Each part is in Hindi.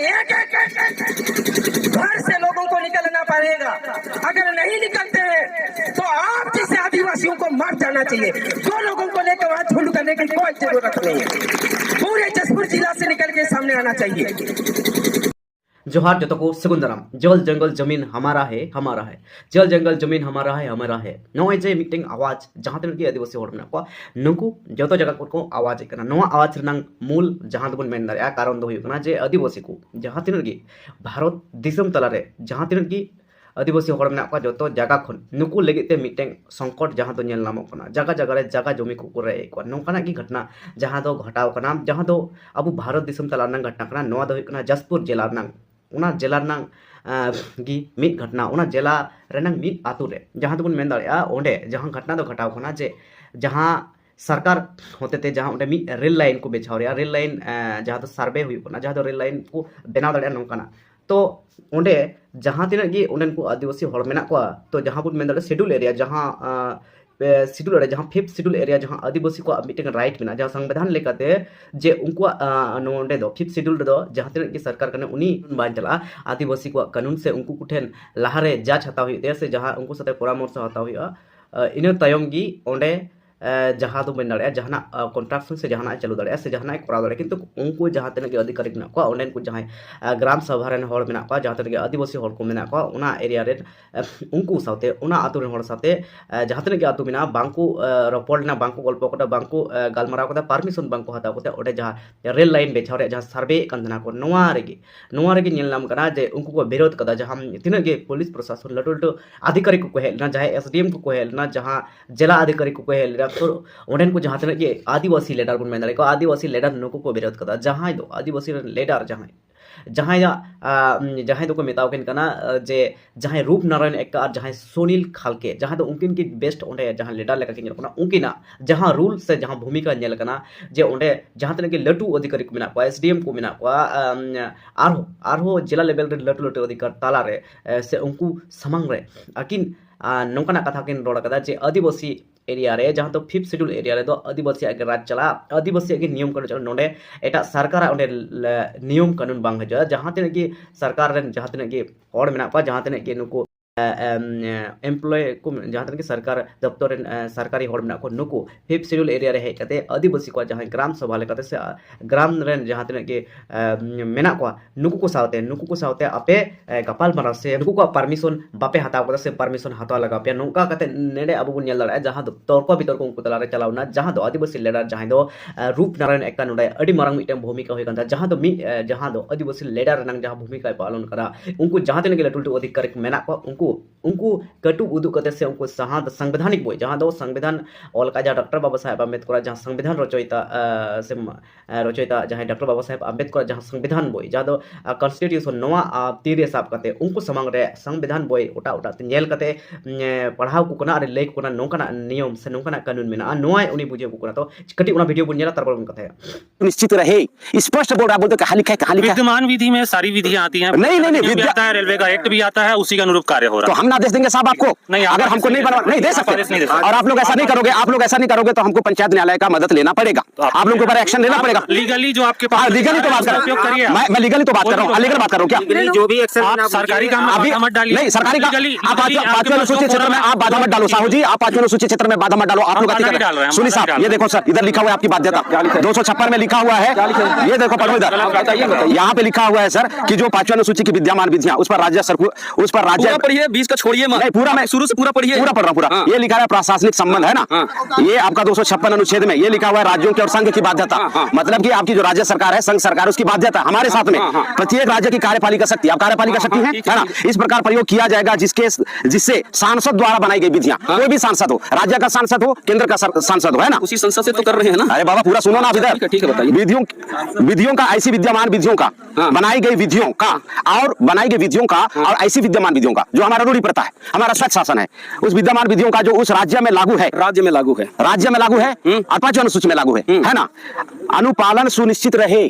एक घर से लोगों को निकलना पड़ेगा। अगर नहीं निकलते हैं तो आप जैसे आदिवासियों को मार जाना चाहिए। दो लोगों को लेकर वहां झुंड करने की कोई जरूरत नहीं है। पूरे जसपुर जिला से निकल के सामने आना चाहिए। जोहार जो को सगुन दाराम। जल जंगल जमीन हमारा है, हमारा है। जल जंगल जमीन हमारा है, हमारा है। नोए जे मीटिंग आवाज जहां तक की आदिवासी होड़ में को नुकु जतो जगह को आवाज करना नोआ आवाज रनंग मूल जहां दबन मेन दारे कारण दो हुई जे आदिवासी को जहां तिन की भारत दिसम तलारे जहां तिन की आदिवासी होड़ में जो जगह खन नुकु लगे ते मीटिंग संकट जहां तो नेल नामो कना जगह जगह रे जगह जमी को रे को नोकाना की घटना जहां दो घटाव कना जहां दो अब भारत दिसम तलार घटना कना नोआ दो कना जसपुर जिला उना जिला की मिट घटना उना जिला रेनंग मिट आतु रे जहां तबन मेन दाड़िया ओंडे जहां घटना दो घटाव कना जे जहां सरकार होते थे जहां ओंडे मिट रेल लाइन को बेचाव रे रेल लाइन जहां तो सर्वे हुई कना जहां तो रेल लाइन को बनाव दाड़िया नोकाना तो ओंडे जहां तिना की ओंडन को आदिवासी होड़ मेना को तो जहां बुन मेन दाड़िया शेड्यूल एरिया जहां शेड्यूल एरिया जहां 5th शेड्यूल एरिया जहां आदिवासी को मीटिंग राइट में जहां संविधान लेकाते जे उनको नोंडे दो 5th शेड्यूल दो जहां तिना की सरकार कने उनी बान चला आदिवासी को कानून से उनको कुठेन लहारे जांच हता हुई से जहां उनको साथे परामर्श हता हुई इन तायम गी ओंडे जहां तो बन दाड़िया जहां कॉन्ट्रैक्शन से जहां चलू दाड़िया से जहां कराव दाड़िया किंतु उनको जहां तने के अधिकारी मेना को ओंडे को जहां ग्राम सभा रेन होड़ मेना को जहां तने के आदिवासी होड़ को मेना को उना एरिया रे उनको साथे उना आतु रेन होड़ साथे जहां तने के आतु मेना बांको रोपोलना बांको गल्प कोटा बांको गालमाराव कोटा परमिशन बांको हता कोटा ओंडे जहां रेल लाइन बेचाव रे जहां सर्वे कंदना को नोआ रेगे नेल नाम कना जे उनको को विरोध कदा जहां तिने के पुलिस प्रशासन लटु लटु अधिकारी को हेलना जहां एसडीएम को हेलना जहां जिला अधिकारी को हेलना तो ओंडेन को जहां तक ये आदिवासी लीडर को मेन को आदिवासी लीडर नुको को विरोध कदा जहां दो आदिवासी लीडर जहां तो को मेताव केन कना जे जहां रूप नारायण एक और जहां सुनील खालके जहां तो उनकिन की बेस्ट ओंडे जहां लीडर लेका के कना उनकिना जहां रूल से जहां भूमिका नेल कना जे ओंडे जहां तने के लटू अधिकारी को मेना को एसडीएम को मेना को आरो जिला लेवल रे लटू लटू अधिकारी ताला रे से उनको समंग रे अकिन नोकाना कथा किन रोड कदा जे आदिवासी एरिया रे जहां तो 5th शेड्यूल एरिया रे तो आदिवासी के राज चला आदिवासी के नियम कानून चला नोडे एटा सरकार ओंडे नियम कानून बांग हजा जहां तने की सरकार रे जहां तने की होड़ मेना पा जहां तने की नुको एम्प्लॉय को जहां तक सरकार दफ्तर सरकारी होड़ में नुको 5th शेड्यूल एरिया रे हेज कते आदिवासी को जहां ग्राम सभा लेकाते से ग्राम रेन जहां तक के मेना को नुको को सावते आपे गपाल मारा से नुको को परमिशन बापे हताव कते से परमिशन हताव लगा पे नोका कते नेडे अब बुन नेल दाड़ा जहां तर्क बितर्क उनको तलारे चलावना जहां दो आदिवासी लीडर जहां दो रूप नारायण एक नोडे अडी मारंग मिटे भूमिका होय कंदा जहां दो आदिवासी लीडर नंग जहां भूमिका पालन करा उनको जहां तक के लटुलटु अधिकारी मेना को उनको कटु उदु कते से उनको संवैधानिक बोई जहां दो संविधान ऑल का डॉक्टर बाबा साहेब अम्बेडकर जहां संविधान रचयिता जहां डॉक्टर बाबा साहेब अम्बेडकर जहां संविधान बोई जहां दो कॉन्स्टिट्यूशन नोआ तीरे साब कते उनको समंग रे संविधान बोई ओटा नेल कते पढ़ाव को कना ले को नोकना नियम से नोकना कानून मेना नोआ उनी बुझे को कना तो कटी उना वीडियो बुन नेला तरपर उन कथा निश्चित रहे स्पष्ट बोल रहा बोलते कहां लिखा है कहां लिखा है विद्यमान विधि में सारी विधियां आती हैं नहीं आता है रेलवे का एक्ट भी आता है उसी का अनुरूप कार्य हो रहा है तो हम ना आदेश देंगे साहब आपको नहीं अगर हमको नहीं बनवा नहीं दे सकते और आप लोग ऐसा नहीं करोगे तो हमको पंचायत न्यायालय का मदद लेना पड़ेगा आप लोगों के ऊपर एक्शन लेना पड़ेगा लीगली जो आपके पास लीगली तो बात कर रहा हूं मैं लीगली तो बात कर रहा हूं अलीगल बात कर रहा हूं क्या जो भी एक्शन सरकारी काम में मत डालिए नहीं सरकारी आप 5वें अनुसूचित क्षेत्र में आप बाधा मत डालो साहू जी आप 5वें अनुसूचित क्षेत्र में बाधा मत डालो आप लोग सुनिए साहब ये देखो सर इधर लिखा हुआ है आपकी बाध्यता 256 में लिखा हुआ है ये देखो पढ़ो इधर यहाँ पे लिखा हुआ है सर कि जो 5वें अनुसूची की विद्यमान विधियां उस पर राज्य पढ़िए 20 का छोड़िए मत पूरा मैं शुरू से पूरा पढ़िए पूरा पढ़ रहा हूं पूरा ये लिखा है प्रशासनिक संबंध है ना ये आपका 256 अनुच्छेद में ये लिखा हुआ है राज्यों के और संघ की बाध्यता मतलब कि आपकी जो राज्य सरकार है संघ सरकार उसकी बाध्यता हमारे साथ में प्रत्येक राज्य की कार्यपालिका शक्ति आप कार्यपालिका शक्ति है ना इस प्रकार प्रयोग किया जाएगा जिससे सांसद द्वारा बनाई गई विधियां कोई भी सांसद हो राज्य का सांसद हो केंद्र का सांसद हो है ना उसी संसद से तो कर रहे हैं ना अरे बाबा पूरा सुनो ना आप इधर ठीक है बताइए विधियों का ऐसी विद्यमान विधियों का बनाई गई विधियों का और ऐसी विद्यमान विधियों का जो हमारा रूढ़ी प्रथा है हमारा स्वच्छ शासन है उस विद्यमान विधियों का जो उस राज्य में लागू है राज्य में लागू है और 5वें अनुसूची में लागू है ना अनुपालन सुनिश्चित रहे।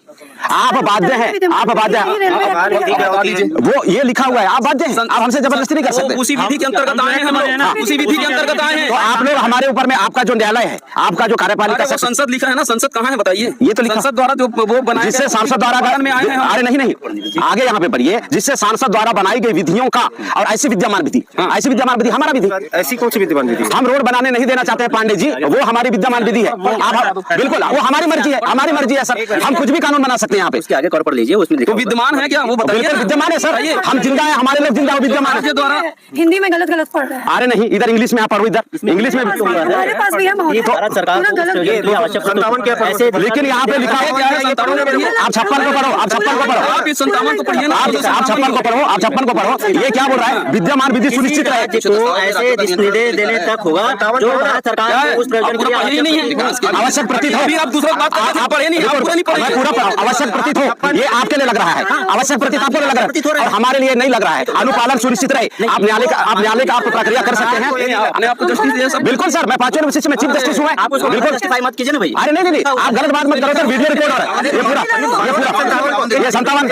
आप बाध्य हैं, आप बाध्य हैं। वो ये लिखा हुआ है, आप बाध्य हैं, आप हमसे जबरदस्ती नहीं कर सकते। उसी विधि के अंतर्गत आए हैं हम लोग, उसी विधि के अंतर्गत आए हैं। तो आप लोग हमारे ऊपर में, आपका जो न्यायालय है, आपका जो कार्यपालिका वो संसद लिखा है ना, संसद कहाँ है बताइए? ये तो लिखा संसद द्वारा जो वो बनाया जिससे सांसद द्वारा में आए हैं। अरे नहीं, आगे यहाँ पे पढ़िए, जिससे सांसद द्वारा बनाई गई विधियों का और ऐसी विद्यमान विधि, ऐसी विद्यमान विधि हमारा विधि। ऐसी कौन सी विद्यमान विधि? हम रोड बनाने नहीं देना चाहते हैं पांडे जी, वो हमारी विद्यमान विधि है। आप बिल्कुल, वो हमारी मर्जी है, हमारी मर्जी है सर, हम कुछ भी कानून बना सकते हैं यहाँ पे। उसके आगे कॉर पर लीजिए, उसमें तो विद्यमान है क्या वो बताइए। बिल्कुल विद्यमान है सर, हम जिंदा है, हमारे लोग जिंदा, विद्यमान है द्वारा। हिंदी में गलत पढ़ रहे हैं। अरे नहीं, इधर इंग्लिश में आप पढ़ो, इधर इंग्लिश में हमारे पास भी है भारत सरकार लेकिन यहाँ पे लिखा है, आप 56 को पढ़ो, आप 56 को पढ़ो, आप इस 57 को पढ़िए ना, आप 56 को पढ़ो, आप 56 को पढ़ो। ये क्या बोल रहा है? विद्यमान विधि सुनिश्चित रहे। तो ऐसे निर्देश देने तक होगा जो भारत सरकार उस प्रयोजन के लिए नहीं है, आवश्यक प्रतीत हो। आप दूसरा बात आप पढ़े नहीं, आप पूरा नहीं पढ़े। मैं पूरा आवश्यक प्रतीत हो, ये आपके लिए लग रहा है, आवश्यक प्रतीत आपको लग रहा है, और हमारे लिए नहीं लग रहा है। अनुपालन सुनिश्चित रहे। आप न्यायालय का आप प्रक्रिया कर सकते हैं। आपको जस्टिस दिया सब। बिल्कुल सर, मैं 5वें विशिष्ट में चीफ जस्टिस हूँ। बिल्कुल जस्टिफाई मत कीजिए ना भाई। अरे नहीं, आप गलत बात मत करो सर, वीडियो रिकॉर्ड हो रहा है। ये पूरा ये 57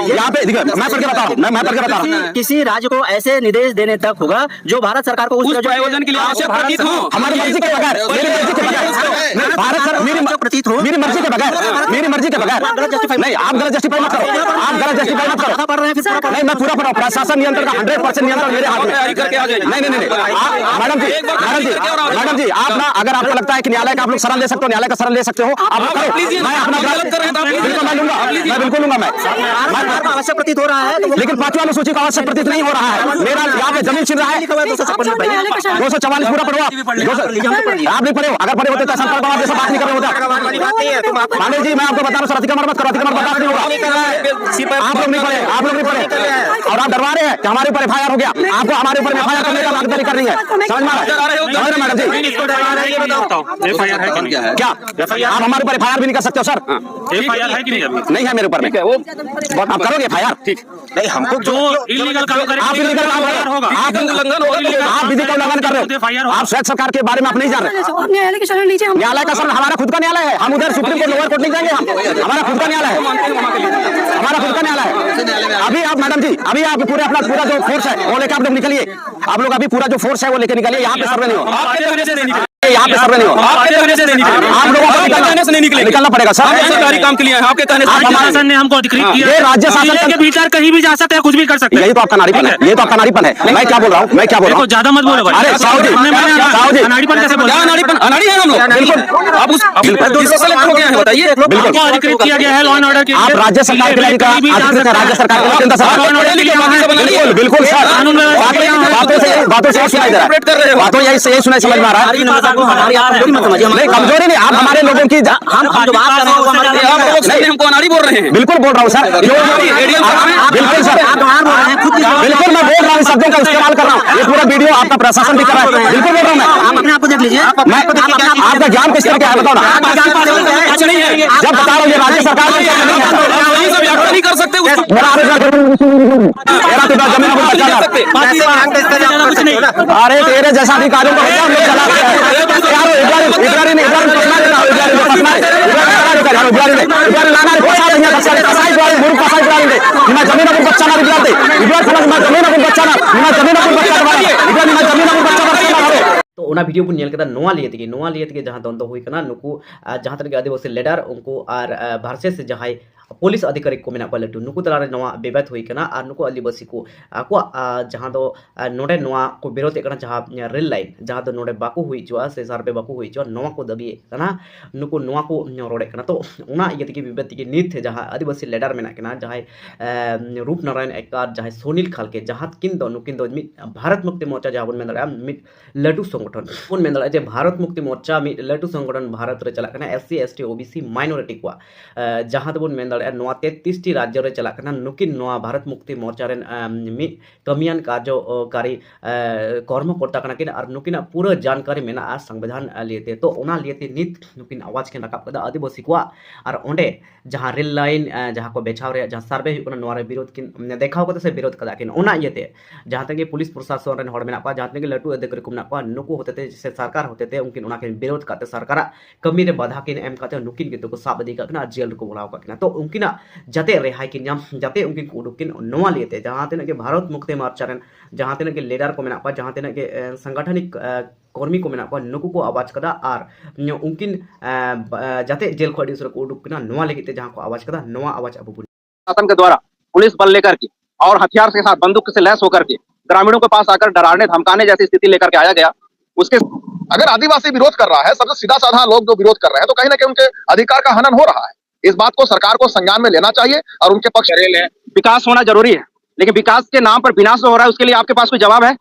यहाँ पे देखिए, मैं पढ़ के बता रहा हूँ, मैं पढ़ के बता रहा हूँ। किसी राज्य को ऐसे निर्देश देने तक होगा जो भारत सरकार को उस प्रयोजन के लिए आवश्यक प्रतीत हो। हमारी मर्जी के बगैर, मेरी मर्जी के बगैर, भारत सर मेरी प्रतीत हो, मेरी मर्जी के बगैर, मेरी मर्जी के बगैर नहीं, आप गलत जस्टिफाई मत करो, आप गलत जस्टिफाई मत करो। पढ़ रहे हैं फिर नहीं, मैं पूरा पढ़ा, प्रशासन नियंत्रण का 100% नियंत्रण मेरे हाथ में। नहीं, मैडम जी, आप ना, अगर आपको लगता है कि न्यायालय का आप लोग शरण ले सकते हो, न्यायालय का शरण ले सकते हो, आप लोग करो। मैं अपना बिल्कुल मैं लूंगा, मैं बिल्कुल लूंगा। मैं आवश्यक प्रतीत हो रहा है, लेकिन 5वीं अनुसूची का आवश्यक प्रतीत नहीं हो रहा है। मेरा यहाँ पे जमीन छिन रहा है। 244 पूरा पढ़ो आप नहीं पढ़े हो, अगर पढ़े होते तो संपर्क आप जैसा बात नहीं कर रहे होता। पांडे जी, मैं आपको बता रहा हूँ सर, अतिक्रमण मत करो, अतिक्रमण बर्दाश्त नहीं होगा। आप लोग नहीं पढ़े, आप लोग नहीं पढ़े, और आप डरवा रहे हैं कि हमारे ऊपर FIR हो गया। आपको हमारे ऊपर FIR करने का मांगदारी कर रही है, समझ में आ रहा है मैडम जी? क्या आप हमारे ऊपर FIR भी नहीं कर सकते हो सर? FIR है कि नहीं अभी? नहीं है मेरे ऊपर में। आप करोगे FIR? ठीक नहीं, हमको जो इलीगल काम करेगा, आप इलीगल काम कर रहे हो, आप विधि का उल्लंघन कर रहे हो। आप स्वैच्छा सरकार के बारे में आप नहीं जान रहे। न्यायालय की शरण लीजिए। न्यायालय का शरण हमारा खुद का न्यायालय है, हम उधर सुप्रीम कोर्ट, लोअर कोर्ट नहीं जाएंगे। हम हमारा खुद का न्यायालय है, हमारा खुद का न्यायालय है। अभी आप मैडम जी, अभी आप पूरे अपना पूरा जो फोर्स है वो लेकर आप लोग निकलिए। आप लोग अभी पूरा जो फोर्स है वो लेकर निकलिए। यहाँ पे सर्वे नहीं हो, यहाँ पे सर्वे नहीं हो, आप लोगों को निकलना पड़ेगा सर। सरकारी काम के लिए आपके कहने राज्य शासन ने हमको अधिकृत किया ये राज्य शासन के भीतर कहीं भी जा सकते हैं, कुछ भी कर सकते हैं। यही तो आपका नारीपन है, ये तो आपका नारीपन है। मैं क्या बोल रहा हूँ, मैं क्या बोल रहा हूँ? ज्यादा मत बोलो भाई। अरे साहू जी, नारीपन कैसे बोल? अनाड़ी है हम लोग। बिल्कुल, आप उस सेलेक्ट हो गए हैं, बताइए। हमको अधिकृत किया गया है लॉ एंड ऑर्डर के आप राज्य सरकार के लिए अधिकृत है, राज्य सरकार के केंद्र सरकार। बिल्कुल सर, बातों से सुनाई दे रहा है, बातों यही से सुनाई समझ में आ रहा है। नहीं, कमजोरी नहीं, आप हमारे लोगों की हम जो बात कर रहे हैं वो हमारे हमको अनाड़ी बोल रहे हैं। बिल्कुल बोल रहा हूँ सर, बिल्कुल सर, बिल्कुल मैं बोल रहा हूँ, शब्दों का इस्तेमाल कर रहा हूँ। ये पूरा वीडियो आपका प्रशासन भी कर रहा है, बिल्कुल बोल रहा हूँ मैं। आप अपने आप को देख लीजिए। मैं आपका ज्ञान किस तरह का है बताओ ना। जब बता रहा हूँ ये राज्य सरकार नहीं कर सकते अरे तेरे जैसा अधिकारियों तो ओना वीडियो बन नेल नोआ लिए तक जहाँ दंदो हुई कना नुकु जहाँ तक आदिवासी लीडर उनको और भारसेस जहाँ पुलिस अधिकारी को मेना लटू नुकु तलारे नोआ बेबात हुई कना और नुकु आदिवासी को आको जहाँ दो नोडे नोआ को विरोध कना जहाँ रेल लाइन जहाँ दो नोडे बाकू हुई जो से सार पे बाकू हुई जो नोआ को दबी कना नुकु नोआ को रोडे कना तो ओना ये तक विवाद तक नीत जहाँ आदिवासी लीडर मेना कना जहाँ रूप नारायण एक्कार जहाँ सोनील खालके जहाँ किन दो भारत मुक्ति मोर्चा जहाँ बन मेना मिट लटू संगठन बन मेना जे भारत मुक्ति मोर्चा मिट लटू संगठन भारत रे चला कना SC ST OBC माइनॉरिटी को जहाँ दो बन मेना दाड़े 33 टी राज्य रे चला कना नुकिन नोआ भारत मुक्ति मोर्चा रेन मि कमियान कार्यकारी कर्मकर्ता कना किन और नुकिन पूरा जानकारी मेना संविधान लिएते तो ओना लिएते नित नुकिन आवाज के राकाब कदा आदिवासी को और ओंडे जहां रेल लाइन जहां को बेचाव रे जहां सर्वे हुकना नोआ रे विरोध किन देखाव कते से विरोध कदा किन ओना इयते जहां तक पुलिस प्रशासन रेन हड़ मेना पा जहां तक लटू अधिकारी को मेना पा नुकु होते से सरकार होते उनकिन ओना के विरोध करते सरकार कमी रे बाधा किन एम करते नुकिन के तो साब दी कना जेल को बुलाव कना तो उनकिना जाते रेहाई किन नाम जाते उनकिन को उडुकिन नोआ लिएते जहां तक के भारत मुक्ति मोर्चा रेन जहां तक के लीडर को मेना पा जहां तक के संगठनिक कर्मी को मेना पा नुकु को आवाज कदा और उनकिन जाते जेल को अडी को उडुकिना नोआ लेगिते जहां को आवाज कदा नोआ आवाज अब शासन के द्वारा पुलिस बल लेकर के और हथियार के साथ बंदूक से लैस होकर के ग्रामीणों के पास आकर डराने धमकाने जैसी स्थिति लेकर के आया गया। उसके अगर आदिवासी विरोध कर रहा है, सबसे सीधा साधा लोग जो विरोध कर रहे हैं, तो कहीं ना कहीं उनके अधिकार का हनन हो रहा है। इस बात को सरकार को संज्ञान में लेना चाहिए और उनके पक्ष रेल है। विकास होना जरूरी है, लेकिन विकास के नाम पर विनाश हो रहा है, उसके लिए आपके पास कोई जवाब है?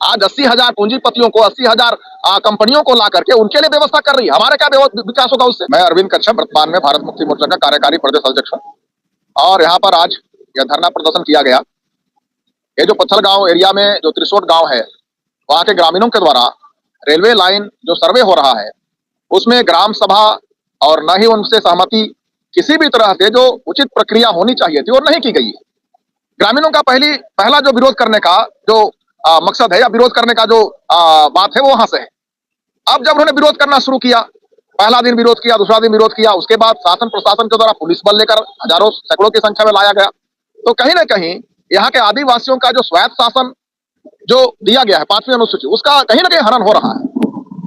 आज 80,000 पूंजीपतियों को 80,000 कंपनियों को ला करके उनके लिए व्यवस्था कर रही है। हमारे क्या विकास होगा उससे? मैं अरविंद कच्छप, वर्तमान में भारत मुक्ति मोर्चा का कार्यकारी प्रदेश अध्यक्ष हूँ और यहाँ पर आज यह धरना प्रदर्शन किया गया। ये जो पत्थल गांव एरिया में जो त्रिशोट गांव है, वहाँ के ग्रामीणों के द्वारा रेलवे लाइन जो सर्वे हो रहा है, उसमें ग्राम सभा और न ही उनसे सहमति किसी भी तरह से जो उचित प्रक्रिया होनी चाहिए थी, वो नहीं की गई है। ग्रामीणों का पहला जो विरोध करने का जो मकसद है या विरोध करने का जो बात है, वो वहां से है। अब जब उन्होंने विरोध करना शुरू किया, पहला दिन विरोध किया, दूसरा दिन विरोध किया, उसके बाद शासन प्रशासन के द्वारा पुलिस बल लेकर हजारों सैकड़ों की संख्या में लाया गया, तो कहीं ना कहीं यहाँ के आदिवासियों का जो स्वायत्त शासन जो दिया गया है 5वीं अनुसूची, उसका कहीं ना कहीं हनन हो रहा है।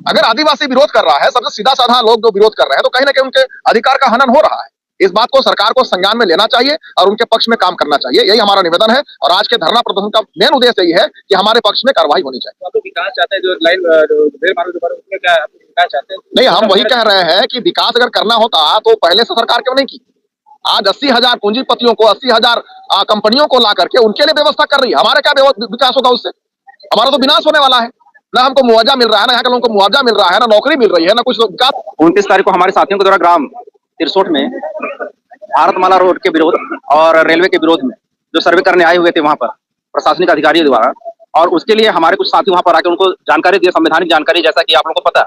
अगर आदिवासी विरोध कर रहा है, सबसे सीधा साधा लोग जो विरोध कर रहे हैं, तो कहीं ना कहीं उनके अधिकार का हनन हो रहा है। इस बात को सरकार को संज्ञान में लेना चाहिए और उनके पक्ष में काम करना चाहिए। यही हमारा निवेदन है और आज के धरना प्रदर्शन का मेन उद्देश्य यही है कि हमारे पक्ष में कार्रवाई होनी चाहिए। तो विकास चाहते हैं, जो लाइन उसमें क्या विकास चाहते हैं? नहीं, हम वही कह रहे हैं कि विकास अगर करना होता तो पहले से सरकार क्यों नहीं की? आज 80,000 पूंजीपतियों को 80,000 कंपनियों को ला करके उनके लिए व्यवस्था कर रही है। हमारे क्या विकास होगा उससे? हमारा तो विनाश होने वाला है। ना हमको मुआवजा मिल रहा है, ना यहाँ के लोगों को मुआवजा मिल रहा है, ना नौकरी मिल रही है, ना कुछ विकास। 29 तारीख को हमारे साथियों के द्वारा ग्राम तिरसोट में भारतमाला रोड के विरोध और रेलवे के विरोध में जो सर्वे करने आए हुए थे वहां पर प्रशासनिक अधिकारियों द्वारा, और उसके लिए हमारे कुछ साथी वहां पर आकर उनको जानकारी दी, संवैधानिक जानकारी। जैसा कि आप लोगों को पता है,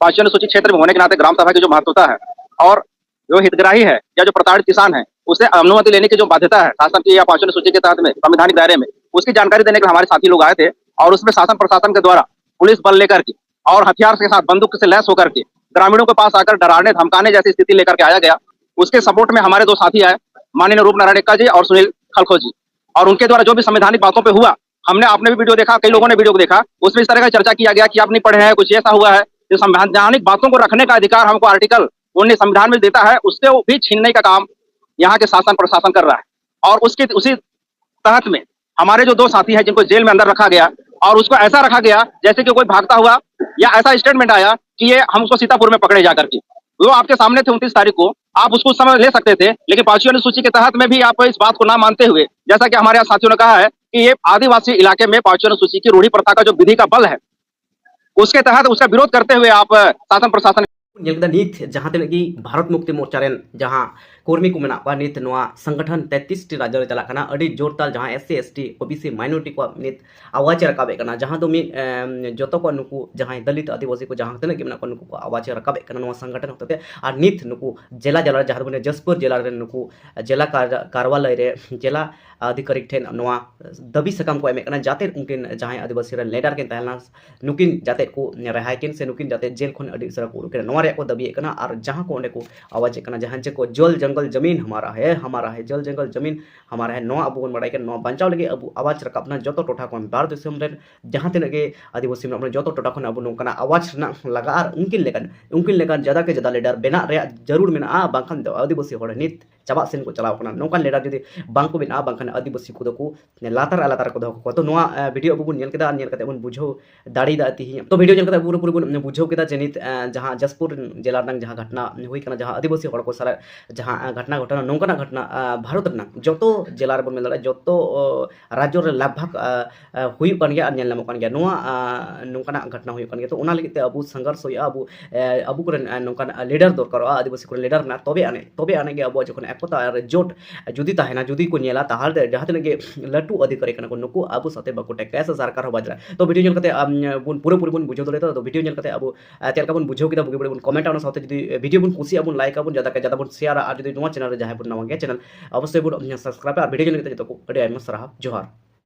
5वीं अनुसूचित क्षेत्र में होने के नाते ग्राम सभा की जो महत्वता है और जो हितग्राही है या जो प्रताड़ित किसान है, उसे अनुमति लेने की जो बाध्यता है शासन की या 5वीं अनुसूची के तहत में संवैधानिक दायरे में, उसकी जानकारी देने के लिए हमारे साथी लोग आए थे। और उसमें शासन प्रशासन के द्वारा पुलिस बल लेकर के और हथियार के साथ बंदूक से लैस होकर के ग्रामीणों के पास आकर डराने धमकाने जैसी स्थिति लेकर के आया गया। उसके सपोर्ट में हमारे 2 साथी आए, माननीय रूप नारायण एक्का जी और सुनील खलखो जी, और उनके द्वारा जो भी संवैधानिक बातों पे हुआ, आपने भी वीडियो देखा, कई लोगों ने वीडियो को देखा, उसमें इस तरह का चर्चा किया गया कि आप नहीं पढ़े हैं, कुछ ऐसा हुआ है। जो संवैधानिक बातों को रखने का अधिकार हमको आर्टिकल 19 संविधान में देता है, उससे वो भी छीनने का काम यहाँ के शासन प्रशासन कर रहा है। और उसी तहत में हमारे जो 2 साथी हैं जिनको जेल में अंदर रखा गया, और उसको ऐसा रखा गया जैसे कि कोई भागता हुआ, या ऐसा स्टेटमेंट आया कि ये हम उसको सीतापुर में पकड़े जाकर के। वो आपके सामने थे 29 तारीख को, आप उसको समय ले सकते थे, लेकिन 5वीं अनुसूची के तहत में भी आप इस बात को ना मानते हुए, जैसा कि हमारे यहाँ साथियों ने कहा है कि ये आदिवासी इलाके में 5वीं अनुसूची की रूढ़ी प्रथा का जो विधि का बल है, उसके तहत उसका विरोध करते हुए आप शासन प्रशासन नित जहां तक कि भारत मुक्ति मोर्चा रेन जहां कर्मी को मेना नित नोआ संगठन 33 टी राज्य चला कना अड़ी जोरताल जहां SC ST OBC माइनॉरिटी को नित आवाज रकाबे कना जहां तो जोतो को नुकु जहां दलित आदिवासी को जहां तने मेना को नुकु को आवाज रकाबे कना नोआ संगठन होते और नित नुकु जिला जिला जहां बने जसपुर जिला रे नुकु जिला कार्यालय रे जिला अधिकारी ठेन नोआ दबी सकम को एमे कना जाते उनकिन जहां आदिवासी रे लीडर के तहना नुकिन जाते को रेहाई किन से नुकिन जाते जेल खन अड़ी सरा को नोआ रे को दबी कना और जहां को ओंडे को आवाज कना जहां जे को जल जंगल जमीन हमारा है, जल जंगल जमीन हमारा है। नोआ अब बड़ाई के नोआ बचाव लगे अब आवाज रकाबना जो टोठा को भारत दिसम रे जहां तने के आदिवासी में जो टोठा को अब नोकना आवाज लगा और उनकिन लेकन ज्यादा के ज्यादा लीडर बेना रे जरूर मेना बांखान आदिवासी होड़ नित चाबा सेन को चलाव कना नोकान लीडर जुदी बांग को बिना बांखान आदिवासी को दको लातार लातार को दको तो नोआ वीडियो अब बुन नेल केदा नेल कते बुन बुझो दाड़ी दा तिहि तो वीडियो नेल कते पूरा पूरा बुन बुझो केदा जनित जहां जसपुर जिला रंग जहां घटना हुई कना जहां आदिवासी हड़ को सारा जहां घटना घटना नोकाना घटना भारत रना जतो जिला रे बन मेल दाड़ा जतो राज्य रे लगभग हुई कन गया नेल नाम कन गया नोआ नोकाना घटना हुई कन गया तो ओना लगी ते अब संघर्ष होया अब को नोकान लीडर दरकार आदिवासी को लीडर ना तबे आने के अब जखन एकता जोट जुदी ताहेना जुदी को नेला ताहार जहां तने के लटू अधिकारी कना को नुकु अब साथे बको टेकस सरकार हो बाजरा तो वीडियो नेल कते बुन पूरा पूरा बुन बुझो दले तो वीडियो नेल कते अब तेलका बुन बुझो किदा बुगे बुन कमेंट आउन साथे जुदी वीडियो बुन खुशी बुन लाइक बुन ज्यादा के ज्यादा बुन शेयर और जुदी नवा चैनल रे जहां बुन नवा गया चैनल अवश्य बुन सब्सक्राइब और वीडियो नेल कते जतो को अडे आइमा सराह जोहार।